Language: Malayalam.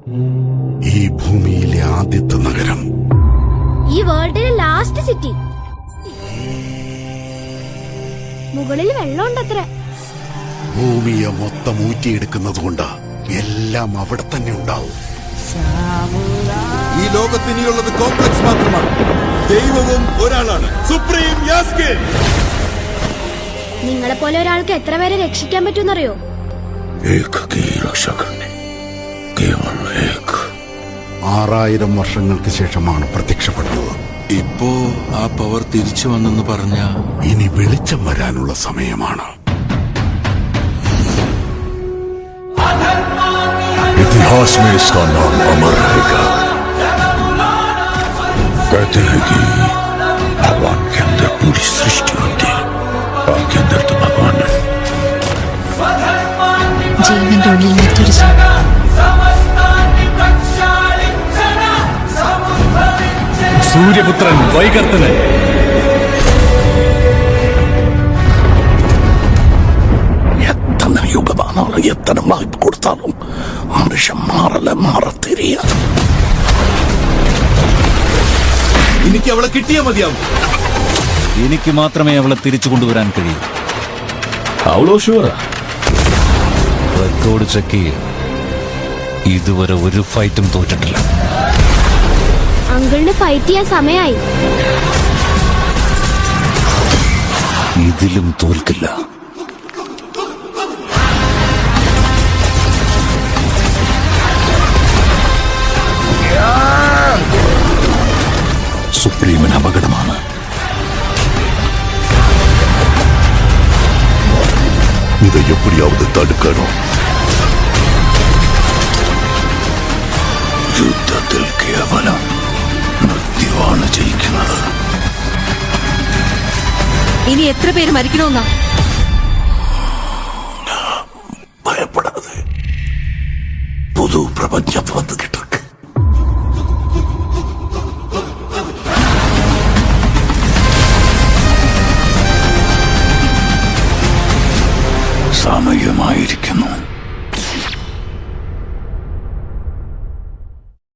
ഈ ഭൂമിയിലെ ആദ്യത്തെ നഗരം, ഈ വേൾഡിലെ ലാസ്റ്റ് സിറ്റി. മുകളിൽ വെള്ളമുണ്ടത്ര. ഭൂമിയെ മൊത്തം ഊറ്റിയെടുക്കുന്നത് കൊണ്ട് എല്ലാം അവിടെ തന്നെ ഉണ്ടാവും. ഈ ലോകത്തിനിയുള്ളത് കോംപ്ലക്സ് മാത്രമാണ്. ദൈവവും ഒരാളാണ്, സുപ്രീം യാസ്കിൻ. നിങ്ങളെ പോലെ ഒരാൾക്ക് എത്ര പേരെ രക്ഷിക്കാൻ പറ്റുമെന്നറിയോ? 6000 വർഷങ്ങൾക്ക് ശേഷമാണ് പ്രത്യക്ഷപ്പെടുന്നത്. ഇപ്പോ ആ പവർ തിരിച്ചു വന്നെന്ന് പറഞ്ഞ ഇനി വെളിച്ചം വരാനുള്ള സമയമാണ്. इतिहास में इसका नाम अमर रहेगा। कहते हैं कि भगवान के अंदर पूरी सृष्टि होती है, आपके अंदर तो भगवान है। ജീവന്റെ ഉള്ളിൽ മറ്റൊരു സൂര്യപുത്രൻ വൈകർത്തനൻ. എത്ര യുഗമാണാലും എത്ര വായ്പ കൊടുത്താലും മനുഷ്യൻ മാറത്തിരിയ. എനിക്ക് അവളെ കിട്ടിയാ മതിയാവും. എനിക്ക് മാത്രമേ അവളെ തിരിച്ചു കൊണ്ടുവരാൻ കഴിയൂ. അവളോ ഷുവറാ? റെക്കോർഡ് ചെക്ക് ചെയ്യ. ഇതുവരെ ഒരു ഫൈറ്റും തോറ്റിട്ടില്ല. അങ്കിളിന് ഫൈറ്റ് ചെയ്യാൻ സമയമായി. ഇതിലും തോൽക്കില്ല. സുപ്രീമിന് അപകടമാണ്. ഇത് എപ്പടിയാവത് തടുക്കണോ? യുദ്ധത്തിൽ കേവലം മൃത്യുവാണ് ജയിക്കുന്നത്. ഇനി എത്ര പേര് മരിക്കണമെന്നാ? ഭയപ്പെടാതെ പുതു പ്രപഞ്ചം വന്നു കിട്ടും. സമയമായിരിക്കുന്നു.